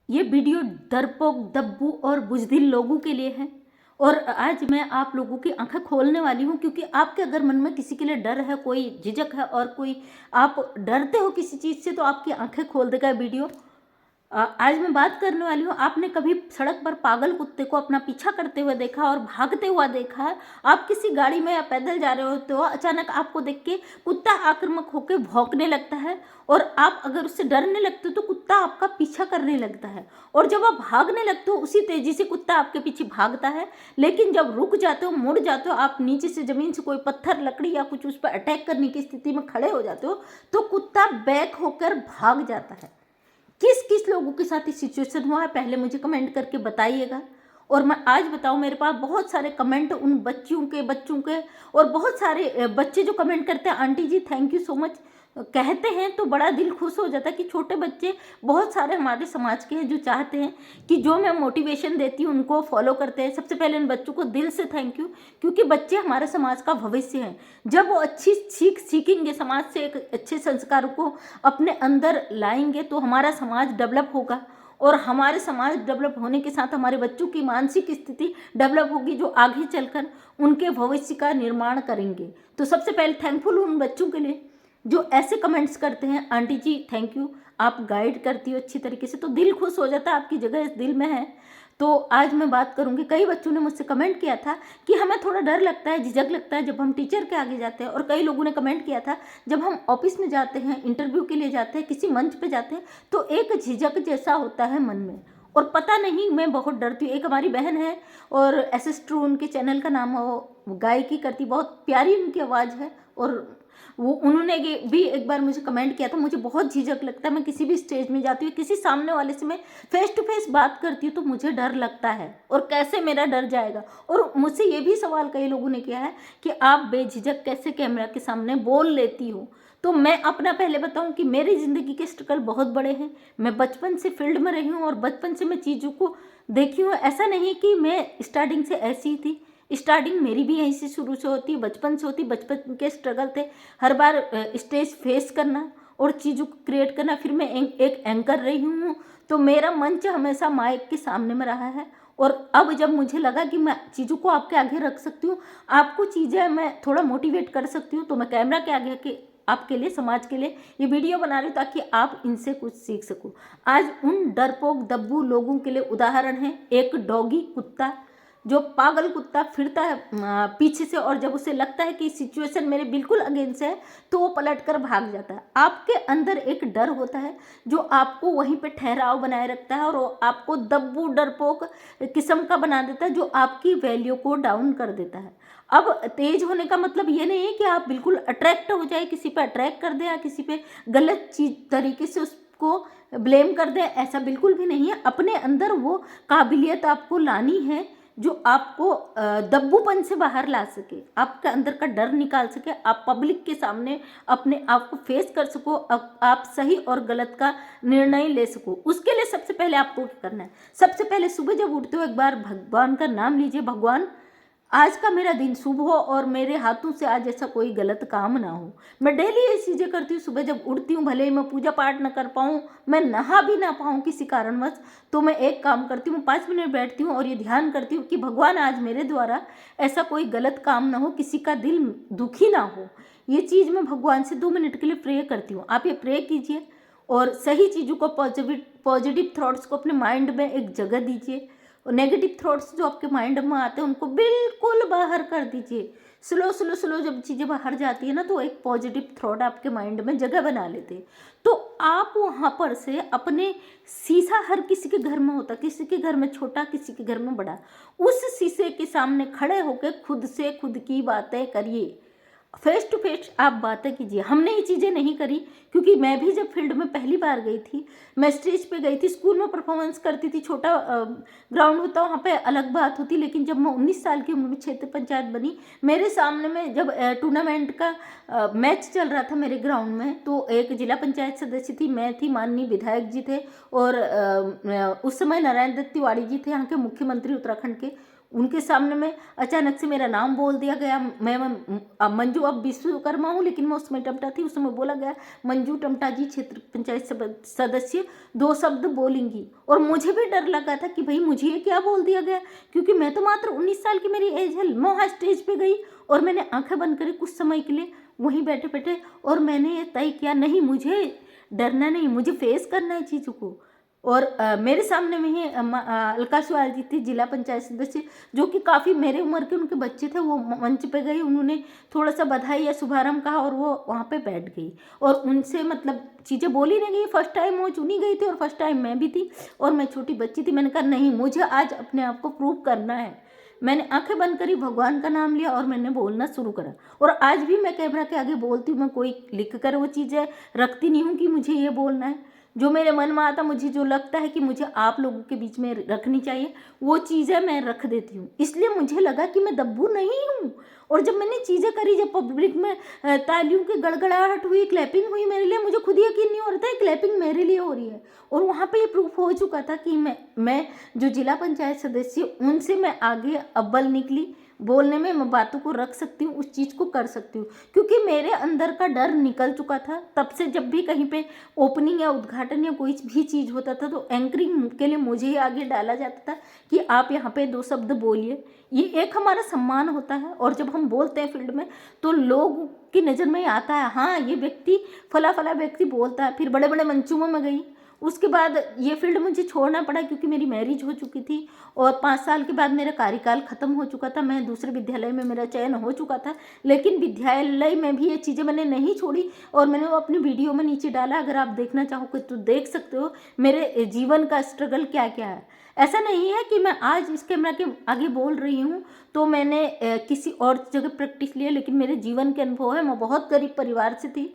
ये वीडियो डरपोक, दब्बू और बुज़दिल लोगों के लिए है। और आज मैं आप लोगों की आंखें खोलने वाली हूँ, क्योंकि आपके अगर मन में किसी के लिए डर है, कोई झिझक है और कोई आप डरते हो किसी चीज़ से, तो आपकी आंखें खोल देगा वीडियो। आज मैं बात करने वाली हूँ, आपने कभी सड़क पर पागल कुत्ते को अपना पीछा करते हुए देखा और भागते हुआ देखा है? आप किसी गाड़ी में या पैदल जा रहे होते हो, अचानक आपको देख के कुत्ता आक्रामक होकर भौंकने लगता है और आप अगर उससे डरने लगते हो तो कुत्ता आपका पीछा करने लगता है, और जब आप भागने लगते हो उसी तेजी से कुत्ता आपके पीछे भागता है। लेकिन जब रुक जाते हो, मुड़ जाते हो, आप नीचे से ज़मीन से कोई पत्थर, लकड़ी या कुछ उस पर अटैक करने की स्थिति में खड़े हो जाते हो, तो कुत्ता बैक होकर भाग जाता है। किस किस लोगों के साथ इस सिचुएशन हुआ है, पहले मुझे कमेंट करके बताइएगा। और मैं आज बताऊं, मेरे पास बहुत सारे कमेंट उन बच्चों के और बहुत सारे बच्चे जो कमेंट करते हैं, aunty ji thank you so much कहते हैं, तो बड़ा दिल खुश हो जाता है कि छोटे बच्चे बहुत सारे हमारे समाज के हैं जो चाहते हैं कि जो मैं मोटिवेशन देती हूँ उनको फॉलो करते हैं। सबसे पहले उन बच्चों को दिल से थैंक यू, क्योंकि बच्चे हमारे समाज का भविष्य हैं। जब वो अच्छी सीखेंगे, समाज से एक अच्छे संस्कारों को अपने अंदर लाएंगे, तो हमारा समाज डेवलप होगा, और हमारे समाज डेवलप होने के साथ हमारे बच्चों की मानसिक स्थिति डेवलप होगी, जो आगे चलकर उनके भविष्य का निर्माण करेंगे। तो सबसे पहले थैंकफुल उन बच्चों के लिए जो ऐसे कमेंट्स करते हैं, आंटी जी थैंक यू, आप गाइड करती हो अच्छी तरीके से, तो दिल खुश हो जाता है, आपकी जगह इस दिल में है। तो आज मैं बात करूंगी, कई बच्चों ने मुझसे कमेंट किया था कि हमें थोड़ा डर लगता है, झिझक लगता है जब हम टीचर के आगे जाते हैं, और कई लोगों ने कमेंट किया था जब हम ऑफिस में जाते हैं, इंटरव्यू के लिए जाते हैं, किसी मंच पे जाते हैं, तो एक झिझक जैसा होता है मन में, और पता नहीं मैं बहुत डरती हूँ। एक हमारी बहन है और SS ट्रू उनके चैनल का नाम है, वो गायकी करती, बहुत प्यारी उनकी आवाज़ है, और वो उन्होंने भी एक बार मुझे कमेंट किया था, मुझे बहुत झिझक लगता है, मैं किसी भी स्टेज में जाती हूँ, किसी सामने वाले से मैं फेस टू फेस बात करती हूँ तो मुझे डर लगता है, और कैसे मेरा डर जाएगा। और मुझसे ये भी सवाल कई लोगों ने किया है कि आप बेझिझक कैसे कैमरा के सामने बोल लेती हो। तो मैं अपना पहले बताऊं कि मेरी ज़िंदगी के स्ट्रगल बहुत बड़े हैं। मैं बचपन से फील्ड में रही हूँ और बचपन से मैं चीज़ों को देखी हूँ। ऐसा नहीं कि मैं स्टार्टिंग से ऐसी ही थी, स्टार्टिंग मेरी भी यहीं से शुरू से होती, बचपन से होती। बचपन के स्ट्रगल थे, हर बार स्टेज फेस करना और चीज़ों को क्रिएट करना। फिर मैं एक एंकर रही हूँ, तो मेरा मंच हमेशा माइक के सामने में रहा है। और अब जब मुझे लगा कि मैं चीज़ों को आपके आगे रख सकती हूँ, आपको चीज़ें मैं थोड़ा मोटिवेट कर सकती हूँ, तो मैं कैमरा के आगे के आपके लिए, समाज के लिए ये वीडियो बना रही हूँ, ताकि आप इनसे कुछ सीख सको। आज उन डरपोक दब्बू लोगों के लिए उदाहरण है एक डॉगी कुत्ता, जो पागल कुत्ता फिरता है पीछे से, और जब उसे लगता है कि सिचुएशन मेरे बिल्कुल अगेंस्ट है, तो वो पलट कर भाग जाता है। आपके अंदर एक डर होता है जो आपको वहीं पे ठहराव बनाए रखता है, और वो आपको दब्बू डरपोक किस्म का बना देता है, जो आपकी वैल्यू को डाउन कर देता है। अब तेज होने का मतलब ये नहीं है कि आप बिल्कुल अट्रैक्ट हो जाए, किसी पे अट्रैक्ट कर दें या किसी पे गलत चीज तरीके से उसको ब्लेम कर दें, ऐसा बिल्कुल भी नहीं है। अपने अंदर वो काबिलियत आपको लानी है जो आपको दब्बूपन से बाहर ला सके, आपके अंदर का डर निकाल सके, आप पब्लिक के सामने अपने आप को फेस कर सको, आप सही और गलत का निर्णय ले सको। उसके लिए सबसे पहले आपको क्या करना है, सबसे पहले सुबह जब उठते हो एक बार भगवान का नाम लीजिए। भगवान, आज का मेरा दिन शुभ हो और मेरे हाथों से आज ऐसा कोई गलत काम ना हो। मैं डेली ये चीज़ें करती हूँ। सुबह जब उठती हूँ, भले ही मैं पूजा पाठ ना कर पाऊँ, मैं नहा भी ना पाऊँ किसी कारणवश, तो मैं एक काम करती हूँ, 5 मिनट बैठती हूँ और ये ध्यान करती हूँ कि भगवान आज मेरे द्वारा ऐसा कोई गलत काम ना हो, किसी का दिल दुखी ना हो। ये चीज़ मैं भगवान से 2 मिनट के लिए प्रे करती हूँ। आप ये प्रे कीजिए और सही चीज़ों को, पॉजिटिव थॉट्स को अपने माइंड में एक जगह दीजिए, और नेगेटिव थॉट्स जो आपके माइंड में आते हैं उनको बिल्कुल बाहर कर दीजिए। स्लो स्लो स्लो जब चीज़ें बाहर जाती है ना, तो एक पॉजिटिव थॉट आपके माइंड में जगह बना लेते हैं। तो आप वहाँ पर से अपने शीशा हर किसी के घर में होता, किसी के घर में छोटा, किसी के घर में बड़ा, उस शीशे के सामने खड़े होकर खुद से खुद की बातें करिए। फेस टू फेस आप बातें कीजिए। हमने ये चीज़ें नहीं करी, क्योंकि मैं भी जब फील्ड में पहली बार गई थी, मैं स्टेज पे गई थी, स्कूल में परफॉर्मेंस करती थी, छोटा ग्राउंड होता वहाँ पे अलग बात होती। लेकिन जब मैं 19 साल की उम्र में क्षेत्र पंचायत बनी, मेरे सामने में जब टूर्नामेंट का मैच चल रहा था मेरे ग्राउंड में, तो एक जिला पंचायत सदस्य थी, मैं थी, माननीय विधायक जी थे, और उस समय नारायण दत्त तिवारी जी थे, यहाँ के मुख्यमंत्री उत्तराखंड के। उनके सामने में अचानक से मेरा नाम बोल दिया गया। मैं मंजू अब विश्वकर्मा हूँ, लेकिन मैं उसमें टमटा थी। उस समय बोला गया मंजू टमटा जी क्षेत्र पंचायत सदस्य 2 शब्द बोलेंगी, और मुझे भी डर लगा था कि भाई मुझे ये क्या बोल दिया गया, क्योंकि मैं तो मात्र 19 साल की मेरी एज है। मैं वहाँ स्टेज पे गई और मैंने आंखें बंद करी कुछ समय के लिए वहीं बैठे बैठे, और मैंने ये तय किया नहीं, मुझे डरना नहीं, मुझे फेस करना है चीज़ों को। और मेरे सामने में ही अलका सुआल जी थी, जिला पंचायत सदस्य, जो कि काफ़ी मेरे उम्र के उनके बच्चे थे। वो मंच पे गई, उन्होंने थोड़ा सा बधाई या शुभारंभ कहा और वो वहाँ पे बैठ गई, और उनसे मतलब चीज़ें बोली नहीं गई। फर्स्ट टाइम वो चुनी गई थी और फर्स्ट टाइम मैं भी थी, और मैं छोटी बच्ची थी। मैंने कहा नहीं, मुझे आज अपने आप को प्रूव करना है। मैंने आंखें बंद करी, भगवान का नाम लिया और मैंने बोलना शुरू करा। और आज भी मैं कैमरा के आगे बोलती हूँ। मैं कोई लिख कर वो चीज़ें रखती नहीं हूँ कि मुझे ये बोलना है। जो मेरे मन में आता, मुझे जो लगता है कि मुझे आप लोगों के बीच में रखनी चाहिए, वो चीज़ें मैं रख देती हूँ। इसलिए मुझे लगा कि मैं दब्बू नहीं हूँ। और जब मैंने चीज़ें करी, जब पब्लिक में तालियों की गड़गड़ाहट हुई, क्लैपिंग हुई मेरे लिए, मुझे खुद यकीन नहीं हो रहा था क्लैपिंग मेरे लिए हो रही है। और वहाँ पे ये प्रूफ हो चुका था कि मैं जो जिला पंचायत सदस्य, उनसे मैं आगे अव्वल निकली। बोलने में मैं बातों को रख सकती हूँ, उस चीज़ को कर सकती हूँ, क्योंकि मेरे अंदर का डर निकल चुका था। तब से जब भी कहीं पे ओपनिंग या उद्घाटन या कोई भी चीज़ होता था, तो एंकरिंग के लिए मुझे ही आगे डाला जाता था कि आप यहाँ पे 2 शब्द बोलिए। ये एक हमारा सम्मान होता है, और जब हम बोलते हैं फील्ड में, तो लोग की नज़र में आता है, हाँ ये व्यक्ति फला फला व्यक्ति बोलता है। फिर बड़े बड़े मंचों में मैं गई। उसके बाद ये फील्ड मुझे छोड़ना पड़ा, क्योंकि मेरी मैरिज हो चुकी थी और 5 साल के बाद मेरा कार्यकाल ख़त्म हो चुका था। मैं दूसरे विद्यालय में मेरा चयन हो चुका था, लेकिन विद्यालय में भी ये चीज़ें मैंने नहीं छोड़ी, और मैंने वो अपनी वीडियो में नीचे डाला। अगर आप देखना चाहोगे तो देख सकते हो मेरे जीवन का स्ट्रगल क्या क्या है। ऐसा नहीं है कि मैं आज इस कैमरा के आगे बोल रही हूँ तो मैंने किसी और जगह प्रैक्टिस लिया, लेकिन मेरे जीवन के अनुभव है। मैं बहुत गरीब परिवार से थी।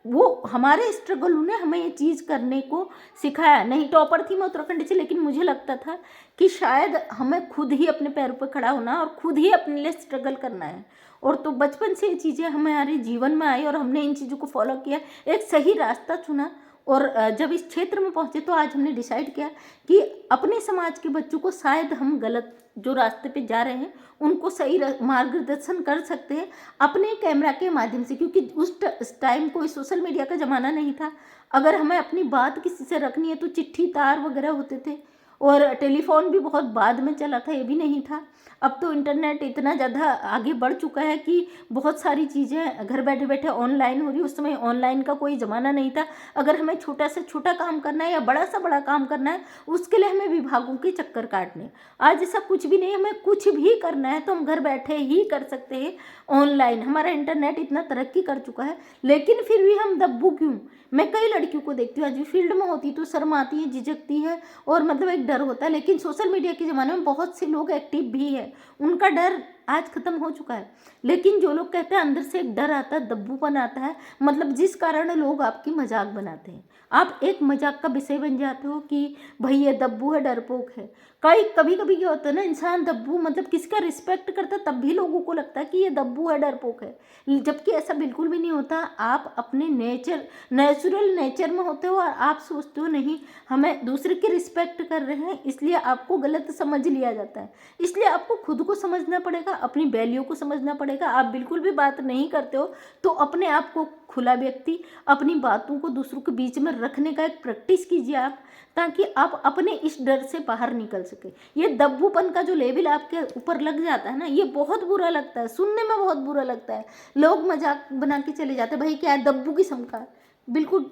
वो हमारे स्ट्रगल ने हमें ये चीज़ करने को सिखाया। नहीं टॉपर थी मैं उत्तराखंड से, लेकिन मुझे लगता था कि शायद हमें खुद ही अपने पैरों पर खड़ा होना और खुद ही अपने लिए स्ट्रगल करना है। और तो बचपन से ये चीज़ें हमारे जीवन में आई और हमने इन चीज़ों को फॉलो किया, एक सही रास्ता चुना। और जब इस क्षेत्र में पहुँचे तो आज हमने डिसाइड किया कि अपने समाज के बच्चों को शायद हम गलत जो रास्ते पे जा रहे हैं उनको सही मार्गदर्शन कर सकते हैं अपने कैमरा के माध्यम से, क्योंकि उस टाइम कोई सोशल मीडिया का ज़माना नहीं था। अगर हमें अपनी बात किसी से रखनी है तो चिट्ठी तार वगैरह होते थे, और टेलीफोन भी बहुत बाद में चला था, ये भी नहीं था। अब तो इंटरनेट इतना ज़्यादा आगे बढ़ चुका है कि बहुत सारी चीज़ें घर बैठे बैठे ऑनलाइन हो रही है। उस समय ऑनलाइन का कोई ज़माना नहीं था। अगर हमें छोटा से छोटा काम करना है या बड़ा सा बड़ा काम करना है, उसके लिए हमें विभागों के चक्कर काटने। आज ऐसा कुछ भी नहीं, हमें कुछ भी करना है तो हम घर बैठे ही कर सकते हैं ऑनलाइन। हमारा इंटरनेट इतना तरक्की कर चुका है, लेकिन फिर भी हम दब्बू क्यों? मैं कई लड़कियों को देखती हूँ आज भी फील्ड में होती तो शर्माती है, झिझकती है, और मतलब एक डर होता है। लेकिन सोशल मीडिया के ज़माने में बहुत से लोग एक्टिव भी है, उनका डर आज ख़त्म हो चुका है। लेकिन जो लोग कहते हैं अंदर से एक डर आता है, दब्बूपन आता है, मतलब जिस कारण लोग आपकी मजाक बनाते हैं, आप एक मजाक का विषय बन जाते हो कि भाई ये दब्बू है, डरपोक है। कभी कभी क्या होता है ना, इंसान दब्बू मतलब किसका रिस्पेक्ट करता है, तब भी लोगों को लगता है कि ये दब्बू है, डरपोक है, जबकि ऐसा बिल्कुल भी नहीं होता। आप अपने नेचुरल नेचर में होते हो और आप सोचते हो नहीं हमें दूसरे की रिस्पेक्ट कर रहे हैं, इसलिए आपको गलत समझ लिया जाता है। इसलिए आपको खुद को समझना पड़ेगा, अपनी वैल्यू को समझना पड़ेगा। आप बिल्कुल भी बात नहीं करते हो तो अपने आप को खुला व्यक्ति, अपनी बातों को दूसरों के बीच में रखने का एक प्रैक्टिस कीजिए आप, ताकि आप अपने इस डर से बाहर निकल सके। ये दब्बूपन का जो लेवल आपके ऊपर लग जाता है ना, ये बहुत बुरा लगता है, सुनने में बहुत बुरा लगता है। लोग मजाक बना के चले जाते हैं, भाई क्या है दब्बू की समका, बिल्कुल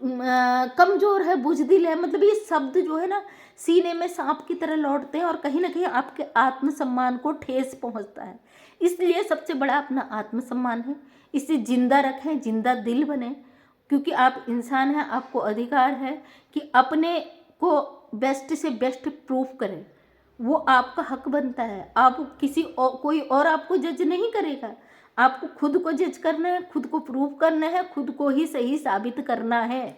कमज़ोर है, बुजदिल है, मतलब ये शब्द जो है ना सीने में सांप की तरह लौटते हैं और कहीं ना कहीं आपके आत्मसम्मान को ठेस पहुंचता है। इसलिए सबसे बड़ा अपना आत्मसम्मान है, इसे जिंदा रखें, जिंदा दिल बने, क्योंकि आप इंसान हैं, आपको अधिकार है कि अपने को बेस्ट से बेस्ट प्रूफ करें। वो आपका हक बनता है। आप कोई और आपको जज नहीं करेगा, आपको खुद को जज करना है, खुद को प्रूव करना है, खुद को ही सही साबित करना है।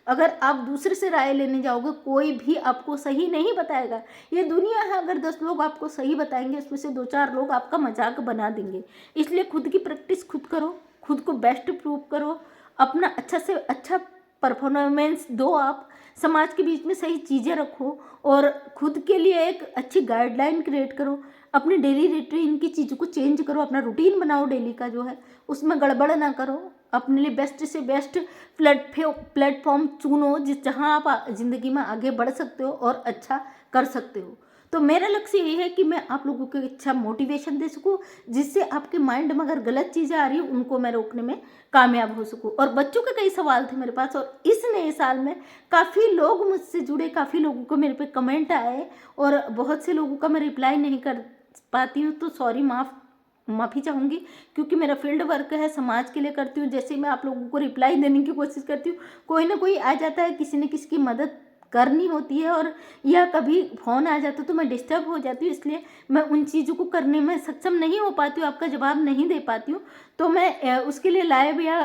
अगर आप दूसरे से राय लेने जाओगे, कोई भी आपको सही नहीं बताएगा। ये दुनिया है, अगर 10 लोग आपको सही बताएंगे, उसमें से 2-4 लोग आपका मजाक बना देंगे। इसलिए खुद की प्रैक्टिस खुद करो, खुद को बेस्ट प्रूव करो, अपना अच्छा से अच्छा परफॉर्मेंस दो आप, समाज के बीच में सही चीज़ें रखो और खुद के लिए एक अच्छी गाइडलाइन क्रिएट करो। अपनी डेली रूटीन की चीज़ों को चेंज करो, अपना रूटीन बनाओ डेली का जो है, उसमें गड़बड़ ना करो। अपने लिए बेस्ट से बेस्ट प्लेटफॉर्म चुनो जहाँ आप ज़िंदगी में आगे बढ़ सकते हो और अच्छा कर सकते हो। तो मेरा लक्ष्य यही है कि मैं आप लोगों को अच्छा मोटिवेशन दे सकूं, जिससे आपके माइंड में अगर गलत चीज़ें आ रही हैं उनको मैं रोकने में कामयाब हो सकूं। और बच्चों के कई सवाल थे मेरे पास, और इस नए साल में काफ़ी लोग मुझसे जुड़े, काफ़ी लोगों को मेरे पे कमेंट आए और बहुत से लोगों का मैं रिप्लाई नहीं कर पाती हूँ, तो सॉरी, माफ़ी चाहूँगी, क्योंकि मेरा फील्ड वर्क है, समाज के लिए करती हूँ। जैसे मैं आप लोगों को रिप्लाई देने की कोशिश करती हूँ, कोई ना कोई आ जाता है, किसी न किसी की मदद करनी होती है, और या कभी फ़ोन आ जाता है तो मैं डिस्टर्ब हो जाती हूँ, इसलिए मैं उन चीज़ों को करने में सक्षम नहीं हो पाती हूँ, आपका जवाब नहीं दे पाती हूँ। तो मैं उसके लिए लाइव या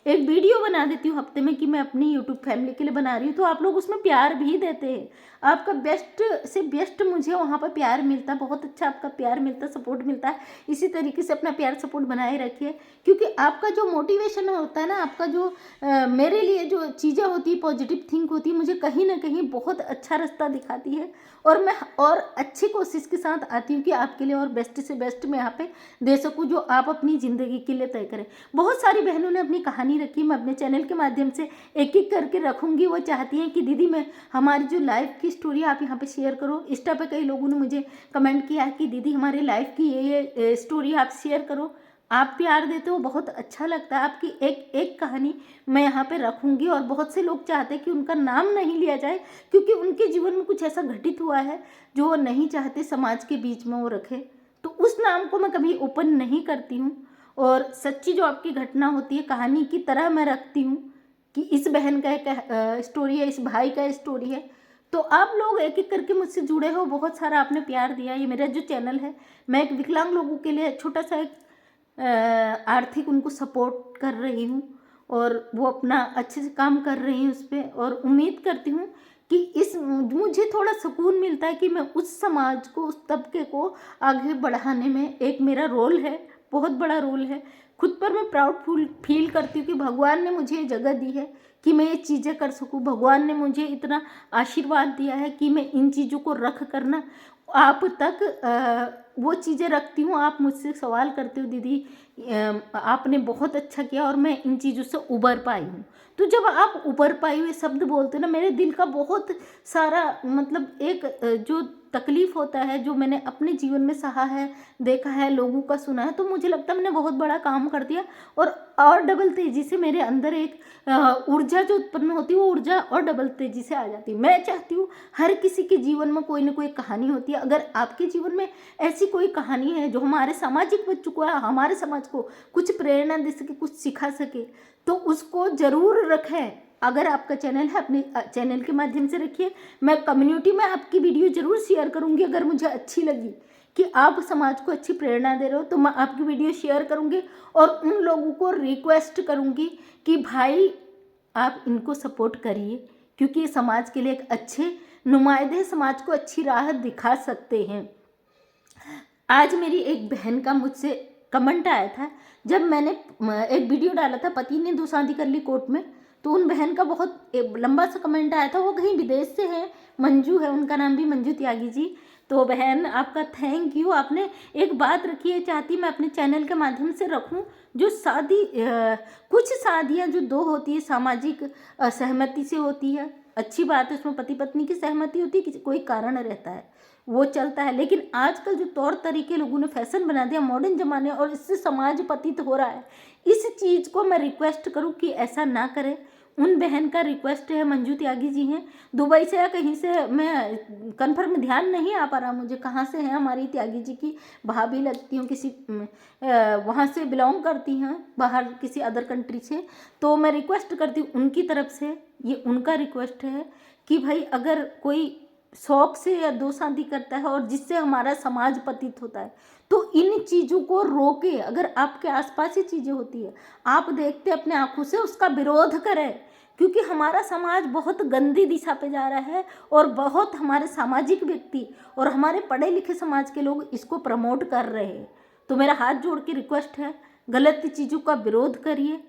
एक वीडियो बना देती हूँ हफ्ते में कि मैं अपनी यूट्यूब फैमिली के लिए बना रही हूँ, तो आप लोग उसमें प्यार भी देते हैं। आपका बेस्ट से बेस्ट मुझे वहाँ पर प्यार मिलता है, बहुत अच्छा आपका प्यार मिलता है, सपोर्ट मिलता है। इसी तरीके से अपना प्यार सपोर्ट बनाए रखिए, क्योंकि आपका जो मोटिवेशन होता है ना, आपका जो मेरे लिए जो चीज़ें होती है, पॉजिटिव थिंक होती है, मुझे कहीं ना कहीं बहुत अच्छा रास्ता दिखाती है, और मैं और अच्छी कोशिश के साथ आती हूँ कि आपके लिए और बेस्ट से बेस्ट मैं यहाँ पे दे सकूँ, जो आप अपनी ज़िंदगी के लिए तय करें। बहुत सारी बहनों ने अपनी कहानी रखी, मैं अपने चैनल के माध्यम से एक एक करके रखूँगी। वो चाहती हैं कि दीदी मैं हमारी जो लाइफ की स्टोरी आप यहाँ पे शेयर करो। इंस्टा पे कई लोगों ने मुझे कमेंट किया है कि दीदी हमारे लाइफ की ये स्टोरी आप शेयर करो। आप प्यार देते हो, बहुत अच्छा लगता है। आपकी एक एक कहानी मैं यहाँ पे रखूँगी, और बहुत से लोग चाहते हैं कि उनका नाम नहीं लिया जाए, क्योंकि उनके जीवन में कुछ ऐसा घटित हुआ है जो वो नहीं चाहते समाज के बीच में वो रखे, तो उस नाम को मैं कभी ओपन नहीं करती हूँ। और सच्ची जो आपकी घटना होती है कहानी की तरह मैं रखती हूँ कि इस बहन का एक स्टोरी है, इस भाई का स्टोरी है। तो आप लोग एक एक करके मुझसे जुड़े हो, बहुत सारा आपने प्यार दिया। ये मेरा जो चैनल है, मैं एक विकलांग लोगों के लिए छोटा सा एक आर्थिक उनको सपोर्ट कर रही हूँ, और वो अपना अच्छे से काम कर रही हैं उस पर, और उम्मीद करती हूँ कि इस मुझे थोड़ा सुकून मिलता है कि मैं उस समाज को, उस तबके को आगे बढ़ाने में एक मेरा रोल है, बहुत बड़ा रोल है। खुद पर मैं प्राउड फील करती हूँ कि भगवान ने मुझे ये जगह दी है कि मैं ये चीज़ें कर सकूँ। भगवान ने मुझे इतना आशीर्वाद दिया है कि मैं इन चीज़ों को रख करना आप तक वो चीज़ें रखती हूँ। आप मुझसे सवाल करते हो दीदी आपने बहुत अच्छा किया और मैं इन चीज़ों से उबर पाई हूँ। तो जब आप उबर पाई हुए शब्द बोलते हो ना, मेरे दिल का बहुत सारा मतलब एक जो तकलीफ़ होता है, जो मैंने अपने जीवन में सहा है, देखा है, लोगों का सुना है, तो मुझे लगता है मैंने बहुत बड़ा काम कर दिया। और डबल तेज़ी से मेरे अंदर एक ऊर्जा जो उत्पन्न होती है, वो ऊर्जा और डबल तेज़ी से आ जाती है। मैं चाहती हूँ हर किसी के जीवन में कोई ना कोई कहानी होती है। अगर आपके जीवन में ऐसी कोई कहानी है जो हमारे सामाजिक बच्चों को, हमारे समाज को कुछ प्रेरणा दे सके, कुछ सिखा सके, तो उसको ज़रूर रखें। अगर आपका चैनल है, अपने चैनल के माध्यम से रखिए। मैं कम्युनिटी में आपकी वीडियो ज़रूर शेयर करूँगी, अगर मुझे अच्छी लगी कि आप समाज को अच्छी प्रेरणा दे रहे हो, तो मैं आपकी वीडियो शेयर करूँगी और उन लोगों को रिक्वेस्ट करूँगी कि भाई आप इनको सपोर्ट करिए, क्योंकि ये समाज के लिए एक अच्छे नुमाइंदे, समाज को अच्छी राह दिखा सकते हैं। आज मेरी एक बहन का मुझसे कमेंट आया था, जब मैंने एक वीडियो डाला था, पति ने 2 शादी कर ली कोर्ट में, तो उन बहन का बहुत लंबा सा कमेंट आया था। वो कहीं विदेश से है, मंजू है उनका नाम भी, मंजू त्यागी जी। तो बहन आपका थैंक यू, आपने एक बात रखी है, चाहती मैं अपने चैनल के माध्यम से रखूं। जो कुछ शादियां जो 2 होती है सामाजिक सहमति से होती है, अच्छी बात है, उसमें पति पत्नी की सहमति होती है, कोई कारण रहता है वो चलता है। लेकिन आजकल जो तौर तरीके लोगों ने फैशन बना दिया मॉडर्न ज़माने, और इससे समाज पतित हो रहा है, इस चीज़ को मैं रिक्वेस्ट करूं कि ऐसा ना करें। उन बहन का रिक्वेस्ट है, मंजू त्यागी जी हैं दुबई से या कहीं से, मैं कन्फर्म ध्यान नहीं आ पा रहा मुझे कहाँ से हैं। हमारी त्यागी जी की भाभी लगती हूँ, किसी वहाँ से बिलोंग करती हैं, बाहर किसी अदर कंट्री से। तो मैं रिक्वेस्ट करती हूँ उनकी तरफ से, ये उनका रिक्वेस्ट है कि भाई अगर कोई शौक से या 2 शादी करता है और जिससे हमारा समाज पतित होता है, तो इन चीज़ों को रोके। अगर आपके आसपास ही चीज़ें होती है, आप देखते अपने आंखों से, उसका विरोध करें, क्योंकि हमारा समाज बहुत गंदी दिशा पे जा रहा है, और बहुत हमारे सामाजिक व्यक्ति और हमारे पढ़े लिखे समाज के लोग इसको प्रमोट कर रहे हैं। तो मेरा हाथ जोड़ के रिक्वेस्ट है, गलत चीज़ों का विरोध करिए,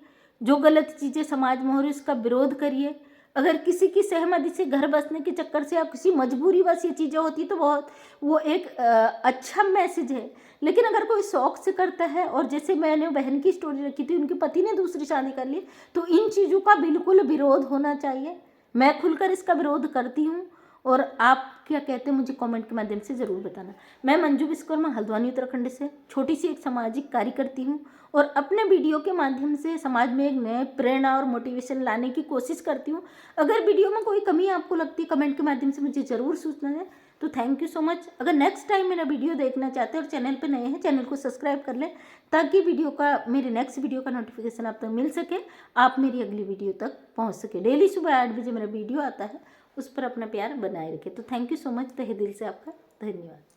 जो गलत चीज़ें समाज में हो रही है उसका विरोध करिए। अगर किसी की सहमति से घर बसने के चक्कर से या किसी मजबूरीवश ये चीज़ें होती तो बहुत वो एक अच्छा मैसेज है। लेकिन अगर कोई शौक से करता है, और जैसे मैंने बहन की स्टोरी रखी थी, उनके पति ने दूसरी शादी कर ली, तो इन चीज़ों का बिल्कुल विरोध होना चाहिए। मैं खुलकर इसका विरोध करती हूँ, और आप क्या कहते हैं मुझे कमेंट के माध्यम से ज़रूर बताना। मैं मंजू विश्वकर्मा हल्द्वानी उत्तराखंड से छोटी सी एक सामाजिक कार्य करती हूँ, और अपने वीडियो के माध्यम से समाज में एक नए प्रेरणा और मोटिवेशन लाने की कोशिश करती हूँ। अगर वीडियो में कोई कमी आपको लगती है, कमेंट के माध्यम से मुझे ज़रूर सूचना दें। तो थैंक यू सो मच। अगर नेक्स्ट टाइम मेरा वीडियो देखना चाहते हैं और चैनल पे नए हैं, चैनल को सब्सक्राइब कर लें, ताकि मेरे नेक्स्ट वीडियो का नोटिफिकेशन आप तक मिल सके, आप मेरी अगली वीडियो तक पहुँच सके। डेली सुबह 8 बजे मेरा वीडियो आता है, उस पर अपना प्यार बनाए रखें। तो थैंक यू सो मच, तहे दिल से आपका धन्यवाद।